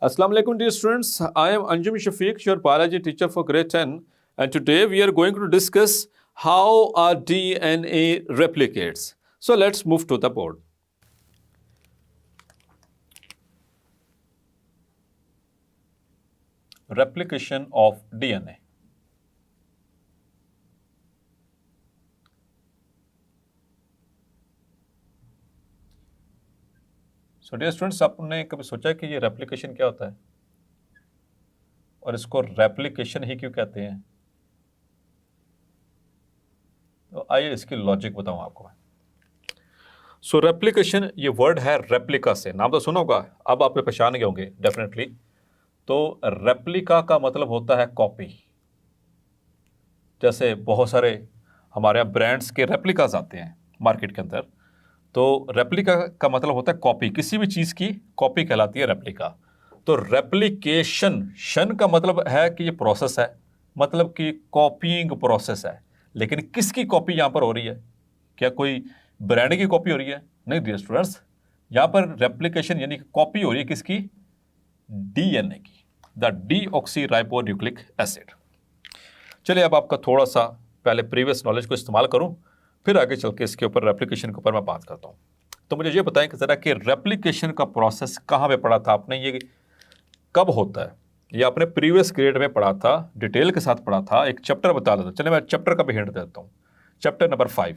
Assalamu alaikum dear students, I am Anjum Shafiq, your biology teacher for grade 10, and today we are going to discuss how our DNA replicates. So let's move to the board. Replication of DNA. So dear students, आपने कभी सोचा कि ये replication क्या होता है और इसको रेप्लिकेशन ही क्यों कहते हैं? तो आइए इसकी लॉजिक बताऊं आपको मैं। सो रेप्लिकेशन, ये वर्ड है रेप्लिका से, नाम तो सुना होगा, अब आप पहचान गए होंगे डेफिनेटली। तो रेप्लिका का मतलब होता है कॉपी। जैसे बहुत सारे हमारे यहाँ ब्रांड्स के रेप्लिकास आते हैं मार्केट के अंदर, तो रेप्लिका का मतलब होता है कॉपी, किसी भी चीज़ की कॉपी कहलाती है रेप्लिका। तो रेप्लिकेशन, शन का मतलब है कि ये प्रोसेस है, मतलब कि कॉपीइंग प्रोसेस है। लेकिन किसकी कॉपी यहाँ पर हो रही है? क्या कोई ब्रांड की कॉपी हो रही है? नहीं डियर स्टूडेंट्स, यहाँ पर रेप्लिकेशन यानी कॉपी हो रही है किसकी? डीएनए की, द डीऑक्सीराइबोन्यूक्लिक एसिड। चलिए अब आपका थोड़ा सा पहले प्रीवियस नॉलेज को इस्तेमाल करूं, फिर आगे चल के इसके ऊपर रेप्लिकेशन के ऊपर मैं बात करता हूं। तो मुझे ये बताएं कि ज़रा कि रेप्लिकेशन का प्रोसेस कहाँ पे पढ़ा था आपने, ये कब होता है? ये आपने प्रीवियस ग्रेड में पढ़ा था, डिटेल के साथ पढ़ा था, एक चैप्टर बता देता। चलिए मैं चैप्टर का भी हिंट देता हूँ। Chapter number 5,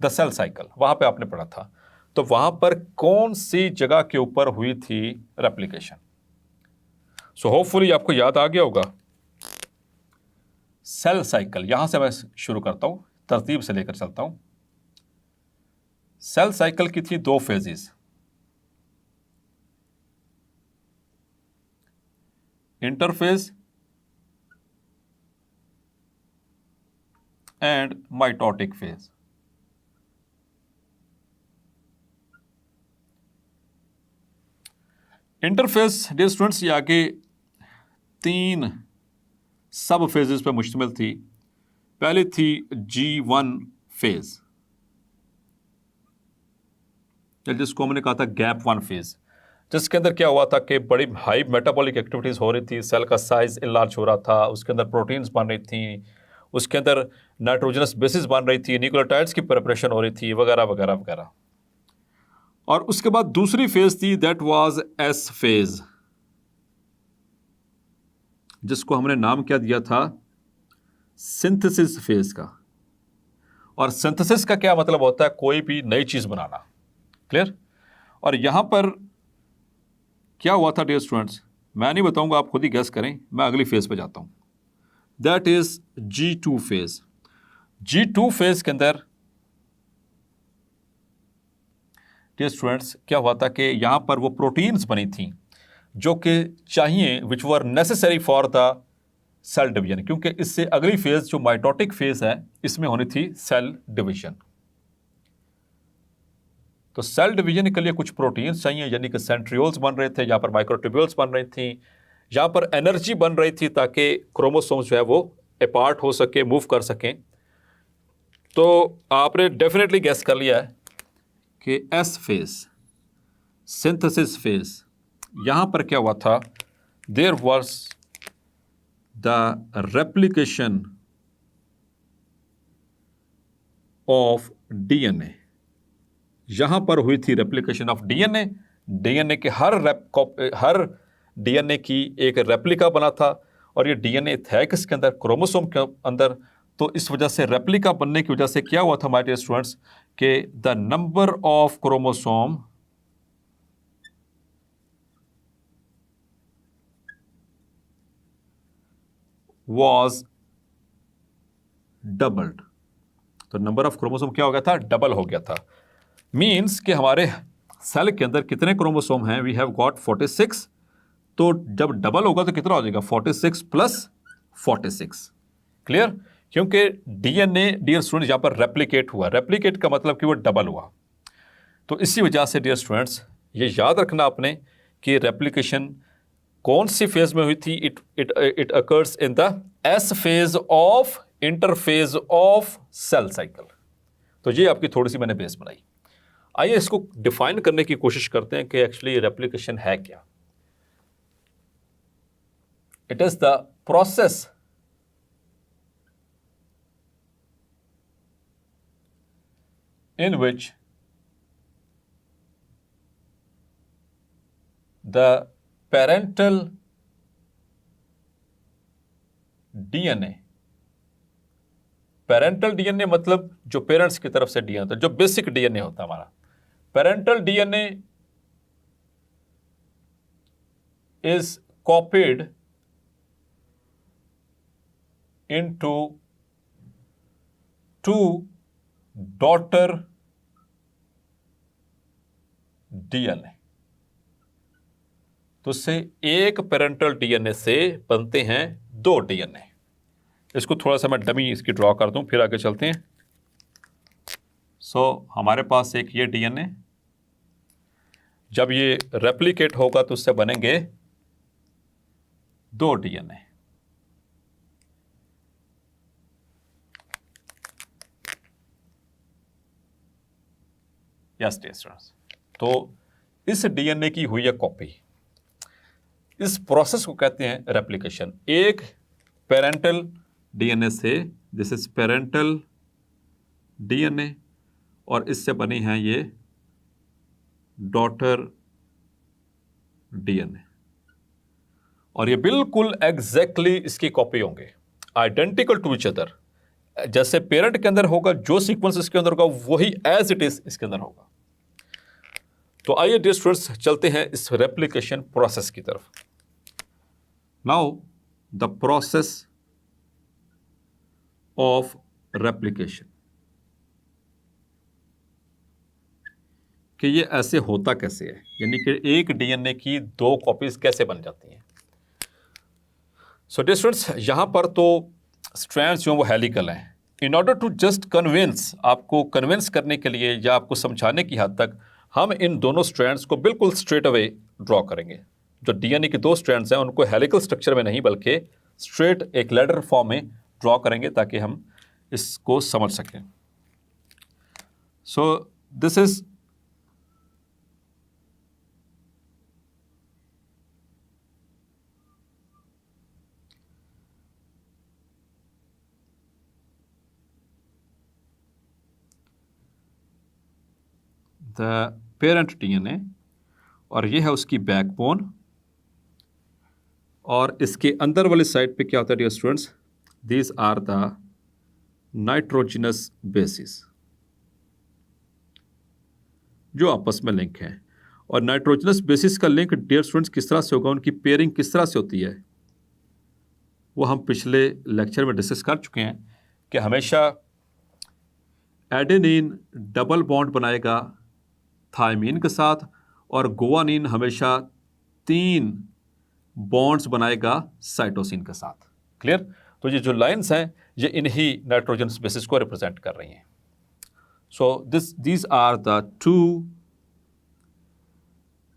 the cell cycle, वहाँ पर आपने पढ़ा था। तो वहाँ पर कौन सी जगह के ऊपर हुई थी रेप्लिकेशन? सो होपफुली आपको याद आ गया होगा। सेल साइकिल, यहां से मैं शुरू करता हूं, तरतीब से लेकर चलता हूं। सेल साइकिल की थी 2 phases, interphase and mitotic phase. Interphase dear students, ये आगे 3 सब फेजेस पे मुश्तमिल थी। पहली थी G1 फेज, जिसको हमने कहा था गैप 1 फेज, जिसके अंदर क्या हुआ था कि बड़ी हाई मेटाबॉलिक एक्टिविटीज़ हो रही थी, सेल का साइज इनलार्ज हो रहा था, उसके अंदर प्रोटीन्स बन रही थी, उसके अंदर नाइट्रोजनस बेसिस बन रही थी, न्यूक्लियोटाइड्स की प्रिपरेशन हो रही थी, वगैरह वगैरह वगैरह। और उसके बाद दूसरी फेज थी, दैट वाज S फेज, जिसको हमने नाम क्या दिया था? सिंथेसिस फेज का। और सिंथेसिस का क्या मतलब होता है? कोई भी नई चीज बनाना। क्लियर? और यहां पर क्या हुआ था डियर स्टूडेंट्स, मैं नहीं बताऊंगा, आप खुद ही गैस करें। मैं अगली फेज पे जाता हूं, that is G2 phase. G2 phase के अंदर डियर स्टूडेंट्स क्या हुआ था कि यहां पर वो प्रोटीन्स बनी थी जो कि चाहिए, which were necessary for the cell division, क्योंकि इससे अगली फेज जो माइटोटिक फेज है, इसमें होनी थी सेल डिवीजन। तो सेल डिवीजन के लिए कुछ प्रोटीन्स चाहिए, यानी कि सेंट्रियोल्स बन रहे थे, यहाँ पर माइक्रोट्यूब्यूल्स बन रही थी, यहाँ पर एनर्जी बन रही थी ताकि क्रोमोसोम्स जो है वो अपार्ट हो सके, मूव कर सकें। तो आपने डेफिनेटली गेस कर लिया है कि एस फेज, सिंथेसिस फेज, यहाँ पर क्या हुआ था? There was the replication of DNA. यहां पर हुई थी रेप्लिकेशन ऑफ डीएनए। डीएनए के हर डीएनए की एक रेप्लिका बना था, और ये डीएनए था किसके अंदर? क्रोमोसोम के अंदर। तो इस वजह से रेप्लिका बनने की वजह से क्या हुआ था हमारे स्टूडेंट्स कि the number of chromosome was doubled. तो नंबर ऑफ क्रोमोसोम क्या हो गया था? डबल हो गया था। मीन्स कि हमारे सेल के अंदर कितने क्रोमोसोम हैं? We have got 46। तो जब डबल होगा तो कितना हो जाएगा? 46 प्लस 46। क्लियर? क्योंकि डीएनए डियर स्टूडेंट्स यहां पर रेप्लिकेट हुआ। रेप्लिकेट का मतलब कि वो डबल हुआ। तो इसी वजह से डियर स्टूडेंट्स ये याद रखना आपने कि रेप्लिकेशन कौन सी फेज में हुई थी? It occurs in the S phase of interphase of cell cycle. तो ये आपकी थोड़ी सी मैंने बेस बनाई। आइए इसको डिफाइन करने की कोशिश करते हैं कि एक्चुअली रेप्लिकेशन है क्या। It is the process in which the parental DNA, parental DNA मतलब जो पेरेंट्स की तरफ से डीएनए होता है, जो बेसिक डीएनए होता है हमारा, parental DNA is copied into two daughter DNA। तो उससे एक पेरेंटल डीएनए से बनते हैं दो डीएनए। इसको थोड़ा सा मैं डमी इसकी ड्रॉ कर दूं, फिर आगे चलते हैं। हमारे पास एक ये डीएनए, जब ये रेप्लिकेट होगा तो उससे बनेंगे दो डीएनए। यस डियर स्टूडेंट्स, तो इस डीएनए की हुई है कॉपी। इस प्रोसेस को कहते हैं रेप्लिकेशन। एक पेरेंटल डीएनए से, दिस इज पेरेंटल डीएनए, और इससे बनी है ये डॉटर डीएनए, और ये बिल्कुल एग्जैक्टली इसकी कॉपी होंगे, आइडेंटिकल टू ईच अदर। जैसे पेरेंट के अंदर होगा, जो सीक्वेंस इसके अंदर होगा वही एज इट इज इसके अंदर होगा। तो आइए डियर स्टूडेंट्स चलते हैं इस रेप्लिकेशन प्रोसेस की तरफ। Now the process of replication, कि ये ऐसे होता कैसे है, यानी कि एक डीएनए की दो कॉपीज कैसे बन जाती हैं। सो डियर स्टूडेंट्स, यहां पर तो स्ट्रैंड्स जो वो हेलिकल हैं। In order to just convince, आपको कन्विंस करने के लिए या आपको समझाने की हद तक हम इन दोनों स्ट्रैंड्स को बिल्कुल स्ट्रेट अवे ड्रॉ करेंगे। जो डीएनए के दो स्ट्रैंड्स हैं उनको हेलिकल स्ट्रक्चर में नहीं बल्कि स्ट्रेट एक लेडर फॉर्म में ड्रॉ करेंगे ताकि हम इसको समझ सकें। So this is the parent DNA, और ये है उसकी बैकबोन, और इसके अंदर वाली साइड पे क्या होता है dear students, these are the nitrogenous bases जो आपस में लिंक हैं। और नाइट्रोजनस बेसिस का लिंक डियर स्टूडेंट्स किस तरह से होगा, उनकी पेयरिंग किस तरह से होती है, वो हम पिछले लेक्चर में डिस्कस कर चुके हैं कि हमेशा एडेनिन डबल बॉन्ड बनाएगा थायमीन के साथ, और गुआनिन हमेशा 3 बॉन्ड्स बनाएगा साइटोसिन के साथ। क्लियर? तो ये जो लाइंस हैं ये इन्हीं नाइट्रोजन बेसिस को रिप्रेजेंट कर रही हैं। So these are the 2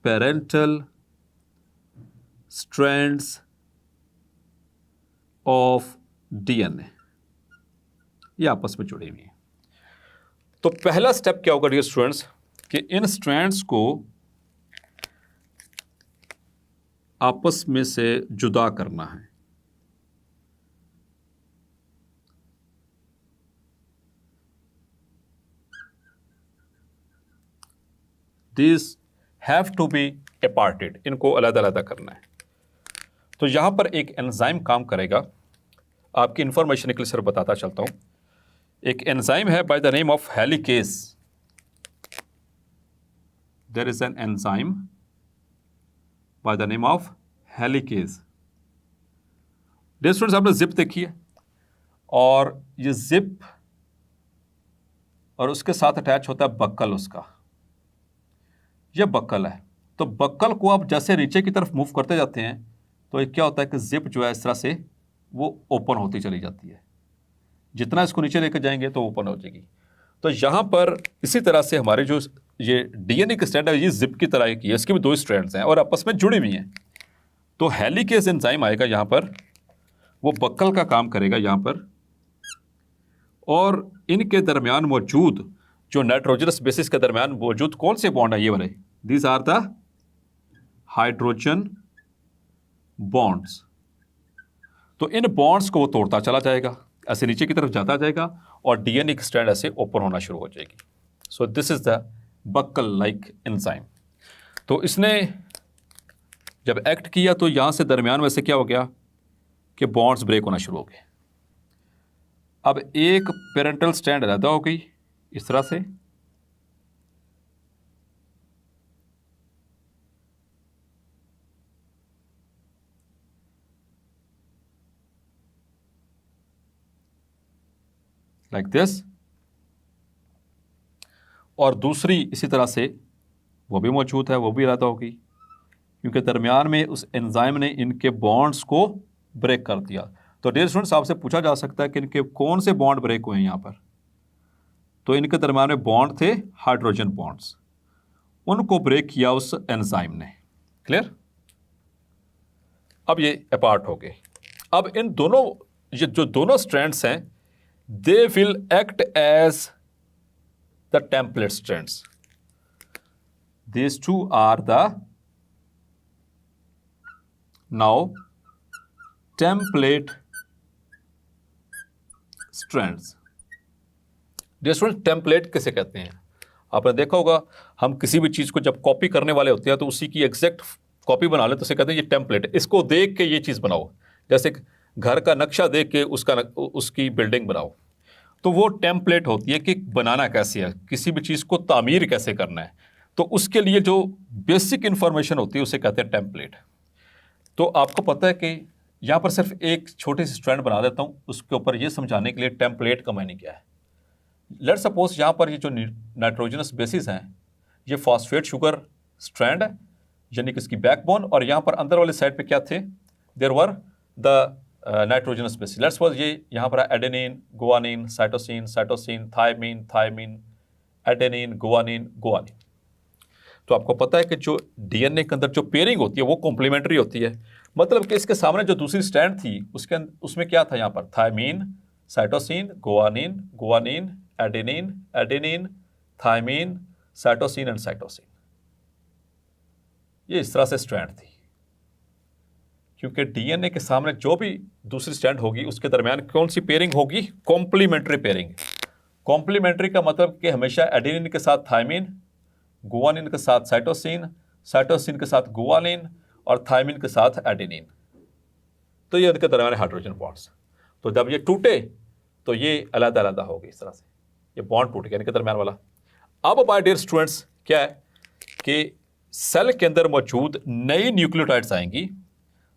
parental strands of DNA, ये आपस में जुड़ी हुई हैं। तो पहला स्टेप क्या होगा डियर स्टूडेंट्स, कि इन स्ट्रैंड्स को आपस में से जुदा करना है। These have to be aparted, इनको अलग-अलग करना है। तो यहां पर एक एंजाइम काम करेगा, आपकी इंफॉर्मेशन के लिए सर बताता चलता हूं। एक एंजाइम है by the name of helicase. There is an enzyme by the name of helicase। Dear students, आपने जिप देखी है, और ये जिप और उसके साथ अटैच होता है बक्कल उसका, ये बक्कल है। तो बक्कल को आप जैसे नीचे की तरफ मूव करते जाते हैं तो ये क्या होता है कि जिप जो है इस तरह से वो ओपन होती चली जाती है। जितना इसको नीचे लेकर जाएंगे तो ओपन हो जाएगी। तो यहाँ पर इसी तरह से हमारे जो ये डीएनए की स्ट्रैंड है ये जिप की तरह की है, इसके भी 2 स्ट्रैंड्स हैं और आपस में जुड़ी हुई हैं। तो हेलिकेज एंजाइम आएगा यहाँ पर, वो बक्कल का काम करेगा यहाँ पर, और इनके दरमियान मौजूद जो नाइट्रोजनस बेसिस के दरमियान मौजूद कौन से बॉन्ड है, ये वाले, these are the hydrogen bonds. तो इन बॉन्ड्स को वो तोड़ता चला जाएगा, ऐसे नीचे की तरफ जाता जाएगा और डीएनए की स्ट्रैंड ऐसे ओपन होना शुरू हो जाएगी। So this is the buccal like enzyme. तो इसने जब एक्ट किया तो यहां से दरमियान में से क्या हो गया कि बॉन्ड्स ब्रेक होना शुरू हो गए। अब एक पेरेंटल स्ट्रैंड अलग हो गई इस तरह से, लाइक दिस, और दूसरी इसी तरह से वो भी मौजूद है, वो भी अलग होगी, क्योंकि दरमियान में उस एंजाइम ने इनके बॉन्ड्स को ब्रेक कर दिया। तो डियर स्टूडेंट्स, आपसे पूछा जा सकता है कि इनके कौन से बॉन्ड ब्रेक हुए हैं यहाँ पर। तो इनके दरमियान में बॉन्ड थे हाइड्रोजन बॉन्ड्स, उनको ब्रेक किया उस एंजाइम ने। क्लियर? अब ये अपार्ट हो गए। अब इन दोनों, ये जो दोनों स्ट्रैंड्स हैं, they will act as the template strands. These two are the now template strands. Dear students, template किसे कहते हैं? आपने देखा होगा, हम किसी भी चीज़ को जब कॉपी करने वाले होते हैं तो उसी की एग्जैक्ट कॉपी बना ले तो उसे कहते हैं ये टेम्पलेट। इसको देख के ये चीज़ बनाओ, जैसे घर का नक्शा देख के उसकी बिल्डिंग बनाओ, तो वो टेम्पलेट होती है कि बनाना कैसे है, किसी भी चीज़ को तामीर कैसे करना है। तो उसके लिए जो बेसिक इंफॉर्मेशन होती है उसे कहते हैं टेम्पलेट। तो आपको पता है कि यहाँ पर सिर्फ एक छोटी सी स्ट्रैंड बना देता हूँ उसके ऊपर ये समझाने के लिए टेम्पलेट का मायने क्या है। लेट सपोज यहाँ पर ये जो नाइट्रोजनस बेसिस हैं, ये फॉस्फेट शुगर स्ट्रैंड है, यानी कि इसकी बैकबोन, और यहाँ पर अंदर वाले साइड पे क्या थे, there were the nitrogenous bases. Let's suppose ये यहाँ पर adenine, guanine, cytosine, cytosine, thymine, thymine, adenine, guanine, guanine. तो आपको पता है कि जो डीएनए के अंदर जो पेयरिंग होती है वो कॉम्प्लीमेंट्री होती है। मतलब कि इसके सामने जो दूसरी स्ट्रैंड थी उसमें क्या था, यहाँ पर thymine, cytosine, guanine, guanine, adenine, adenine, thymine, cytosine and cytosine. ये इस तरह से स्ट्रैंड थी, क्योंकि डीएनए के सामने जो भी दूसरी स्ट्रैंड होगी उसके दरमियान कौन सी पेयरिंग होगी, कॉम्प्लीमेंट्री पेयरिंग। कॉम्प्लीमेंट्री का मतलब कि हमेशा एडेनिन के साथ थायमीन, गुआनिन के साथ साइटोसिन, साइटोसिन के साथ गुआनिन और थायमिन के साथ एडेनिन। तो ये इनके दरमियान हाइड्रोजन बॉन्ड्स। तो जब ये टूटे तो ये अलग अलग हो गई, इस तरह से ये बॉन्ड टूट गया इनके दरमियान वाला। अब माय डियर स्टूडेंट्स, क्या है कि सेल के अंदर मौजूद नई न्यूक्लियोटाइड्स आएंगी।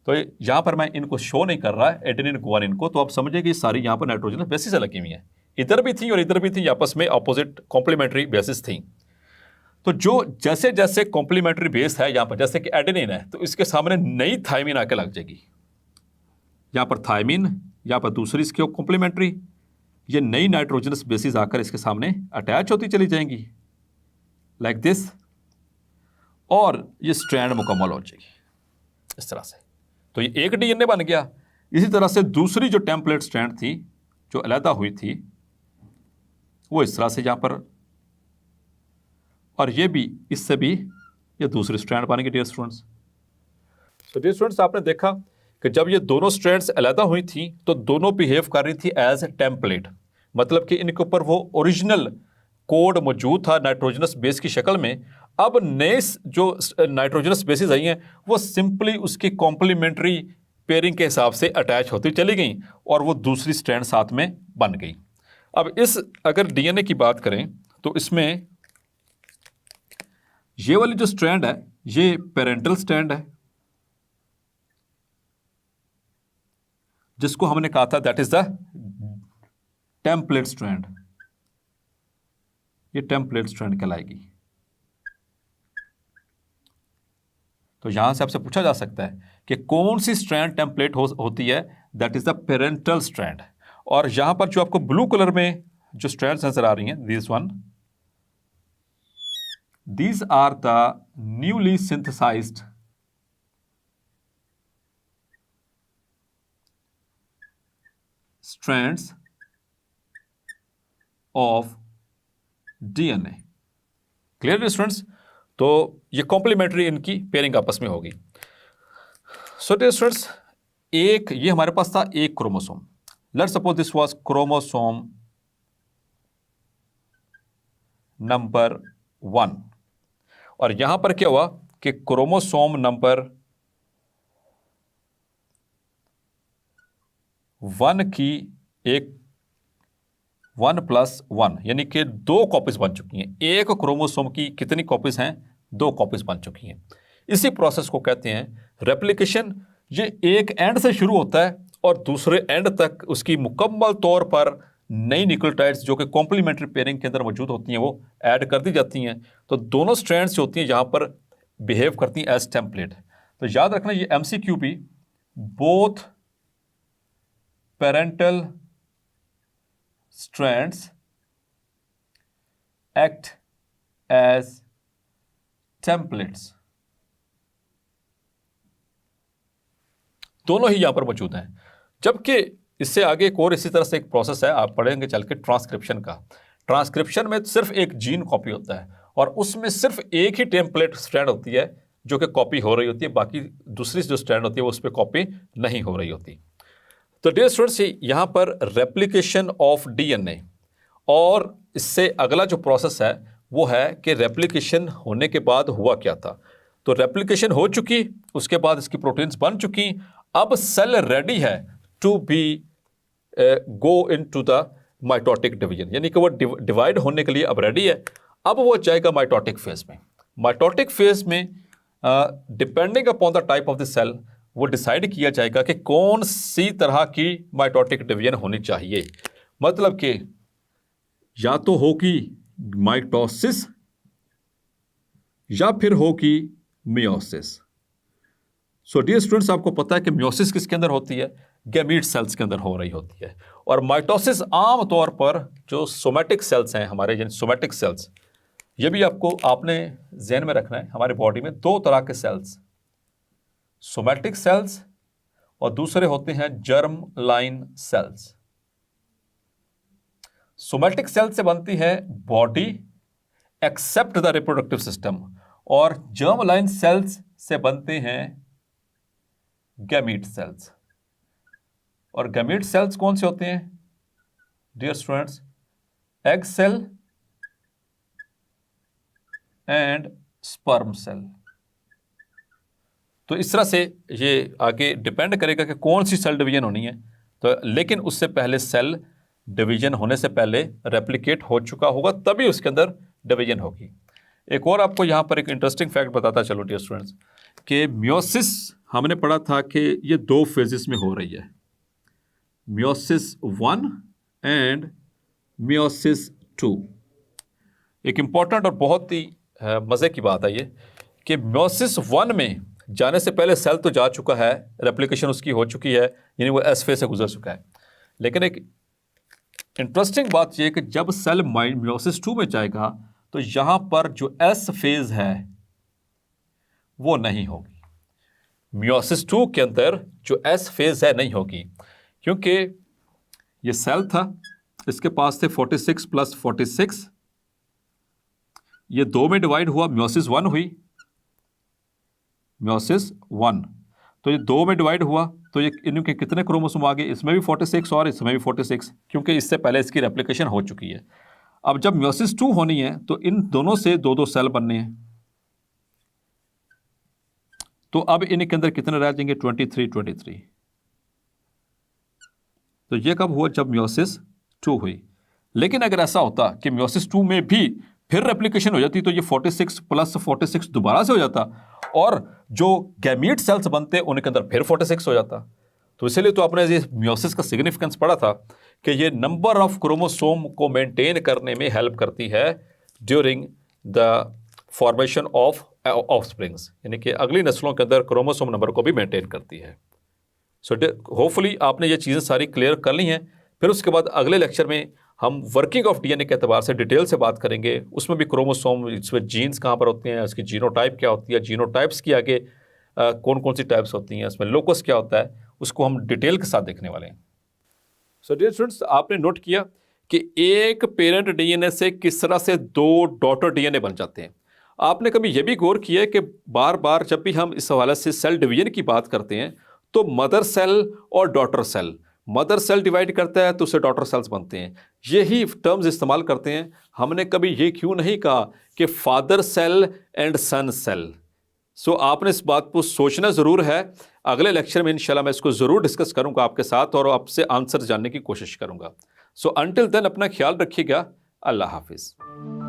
तो यहाँ पर मैं इनको शो नहीं कर रहा है, एडेनिन गुआनिन को, तो आप समझिए कि सारी यहाँ पर नाइट्रोजन बेसिस लगी हुई हैं, इधर भी थी और इधर भी थी, आपस में अपोजिट कॉम्प्लीमेंट्री बेसिस थी। तो जो जैसे जैसे कॉम्प्लीमेंट्री बेस है यहाँ पर, जैसे कि एडेनिन है तो इसके सामने नई थायमिन आके लग जाएगी, यहाँ पर थायमिन, यहाँ पर दूसरी इसके कॉम्प्लीमेंट्री, ये नई नाइट्रोजनस बेसिस आकर इसके सामने अटैच होती चली जाएंगी लाइक दिस, और ये स्ट्रैंड मुकम्मल हो जाएगी इस तरह से। तो ये एक डीएनए बन गया। इसी तरह से दूसरी जो टेम्पलेट स्ट्रैंड थी जो अलहदा हुई थी वो इस तरह से यहाँ पर, और ये भी इससे भी ये दूसरी स्ट्रैंड बनेगी डियर स्टूडेंट्स। तो डियर स्टूडेंट्स, आपने देखा कि जब ये दोनों स्ट्रैंड्स अलहदा हुई थी तो दोनों बिहेव कर रही थी एज ए टेम्पलेट, मतलब कि इनके ऊपर वो ओरिजिनल कोड मौजूद था नाइट्रोजनस बेस की शक्ल में। अब नए जो नाइट्रोजनस बेसिस आई हैं वो सिंपली उसकी कॉम्प्लीमेंट्री पेयरिंग के हिसाब से अटैच होती चली गई और वो दूसरी स्ट्रैंड साथ में बन गई। अब इस अगर डीएनए की बात करें तो इसमें ये वाली जो स्ट्रैंड है ये पेरेंटल स्ट्रैंड है, जिसको हमने कहा था that is the template strand. ये टेम्पलेट स्ट्रैंड कहलाएगी। तो यहां से आपसे पूछा जा सकता है कि कौन सी स्ट्रैंड टेम्पलेट होती है, that is the parental strand. और यहां पर जो आपको ब्लू कलर में जो स्ट्रैंड्स नजर आ रही हैं, this one, these are the newly synthesized strands of DNA। Clear students? तो ये कॉम्प्लीमेंट्री इनकी पेयरिंग आपस में होगी। सो डियर स्टूडेंट्स, एक, ये हमारे पास था एक chromosome, let's suppose this was chromosome number 1, और यहां पर क्या हुआ कि क्रोमोसोम नंबर 1 की एक 1+1 यानी कि 2 कॉपीज बन चुकी हैं। एक क्रोमोसोम की कितनी कॉपीज हैं? 2 कॉपीज बन चुकी हैं। इसी प्रोसेस को कहते हैं रेप्लिकेशन। ये एक एंड से शुरू होता है और दूसरे एंड तक उसकी मुकम्मल तौर पर नई न्यूक्लियोटाइड्स जो कि कॉम्प्लीमेंट्री पेयरिंग के अंदर मौजूद होती हैं वो ऐड कर दी जाती हैं। तो दोनों स्ट्रैंड्स जो होती हैं यहाँ पर बिहेव करती हैं एज टेम्पलेट। तो याद रखना ये MCQ भी, both parental strands act as templates, दोनों ही यहां पर मौजूद हैं। जबकि इससे आगे एक और इसी तरह से एक प्रोसेस है, आप पढ़ेंगे चल के, ट्रांसक्रिप्शन का। ट्रांसक्रिप्शन में सिर्फ एक जीन कॉपी होता है और उसमें सिर्फ एक ही टेम्पलेट स्ट्रैंड होती है जो कि कॉपी हो रही होती है, बाकी दूसरी जो स्ट्रैंड होती है वो उस पर कॉपी नहीं हो रही होती। तो डियर स्टूडेंट्स, यहाँ पर रेप्लिकेशन ऑफ DNA, और इससे अगला जो प्रोसेस है वो है कि रेप्लिकेशन होने के बाद हुआ क्या था। तो रेप्लिकेशन हो चुकी, उसके बाद इसकी प्रोटीन्स बन चुकी, अब सेल रेडी है to be go into the mitotic division, यानी कि वो डिवाइड होने के लिए अब रेडी है। अब वो जाएगा माइटोटिक फेज में। माइटोटिक फेज में depending upon the type of the cell वो डिसाइड किया जाएगा कि कौन सी तरह की माइटोटिक डिवीजन होनी चाहिए। मतलब कि या तो होगी माइटोसिस या फिर होगी मियोसिस। सो डियर स्टूडेंट्स, आपको पता है कि मियोसिस किसके अंदर होती है? गैमीट सेल्स के अंदर हो रही होती है। और माइटोसिस आम तौर पर जो सोमैटिक सेल्स हैं हमारे, यानी सोमैटिक सेल्स, ये भी आपने ज़हन में रखना है। हमारी बॉडी में 2 तरह के सेल्स, सोमैटिक सेल्स और दूसरे होते हैं germ line cells. Somatic cell से बनती है body except the reproductive system, और जर्म लाइन सेल्स से बनते हैं गैमीट सेल्स। और गैमीट सेल्स कौन से होते हैं dear students? Egg cell and sperm cell. तो इस तरह से ये आगे डिपेंड करेगा कि कौन सी सेल डिवीजन होनी है। तो लेकिन उससे पहले सेल डिवीजन होने से पहले रेप्लिकेट हो चुका होगा, तभी उसके अंदर डिवीजन होगी। एक और आपको यहाँ पर एक इंटरेस्टिंग फैक्ट बताता चलो डियर स्टूडेंट्स, कि मियोसिस हमने पढ़ा था कि ये 2 फेजेस में हो रही है, मियोसिस 1 एंड मियोसिस 2। एक इंपॉर्टेंट और बहुत ही मज़े की बात है ये कि मियोसिस 1 में जाने से पहले सेल तो जा चुका है, रेप्लिकेशन उसकी हो चुकी है, यानी वो एस फेज से गुजर चुका है। लेकिन एक इंटरेस्टिंग बात यह है कि जब सेल मियोसिस 2 में जाएगा तो यहां पर जो एस फेज है वो नहीं होगी। मियोसिस 2 के अंदर जो एस फेज है नहीं होगी, क्योंकि ये सेल था, इसके पास थे 46 + 46, ये 2 में डिवाइड हुआ, मियोसिस 1 हुई, मियोसिस 1। तो ये 2 में डिवाइड हुआ तो ये इनके कितने क्रोमोसोम आ गए? इसमें भी 46 और इसमें भी 46, क्योंकि इससे पहले इसकी रेप्लिकेशन हो चुकी है। अब जब मियोसिस 2 होनी है तो इन दोनों से 2-2 सेल बनने हैं। तो अब इनके अंदर कितने रह जाएंगे? 23। तो ये कब हुआ? जब मियोसिस 2 हुई। लेकिन अगर ऐसा होता कि मियोसिस 2 में भी फिर रेप्लिकेशन हो जाती तो ये 46 + 46 दोबारा से हो जाता, और जो गैमीट सेल्स बनते उनके अंदर फिर 46 हो जाता। तो इसलिए तो आपने ये मियोसिस का सिग्निफिकेंस पढ़ा था कि ये नंबर ऑफ क्रोमोसोम को मेंटेन करने में हेल्प करती है during the formation of offsprings, यानी कि अगली नस्लों के अंदर क्रोमोसोम नंबर को भी मेंटेन करती है। सो होपफुली आपने ये चीज़ें सारी क्लियर कर ली हैं। फिर उसके बाद अगले लेक्चर में हम वर्किंग ऑफ DNA के एतबार से डिटेल से बात करेंगे। उसमें भी क्रोमोसोम, इसमें जीन्स कहाँ पर होते हैं, उसकी जीनोटाइप क्या होती है, जीनोटाइप्स की आगे कौन कौन सी टाइप्स होती हैं, उसमें लोकस क्या होता है, उसको हम डिटेल के साथ देखने वाले हैं। सो डियर स्टूडेंट्स, आपने नोट किया कि एक पेरेंट DNA से किस तरह से 2 डॉटर DNA बन जाते हैं। आपने कभी यह भी गौर किया है कि बार बार जब भी हम इस हवाले से सेल डिवीजन की बात करते हैं तो मदर सेल और daughter cell, mother cell divide करता है तो उससे डॉटर सेल्स बनते हैं, यही टर्म्स इस्तेमाल करते हैं। हमने कभी ये क्यों नहीं कहा कि father cell and son cell. So आपने इस बात को सोचना ज़रूर है। अगले लेक्चर में इंशाल्लाह मैं इसको ज़रूर डिस्कस करूंगा आपके साथ और आपसे आंसर जानने की कोशिश करूंगा। सो अंटिल देन अपना ख्याल रखिएगा। अल्लाह हाफिज़।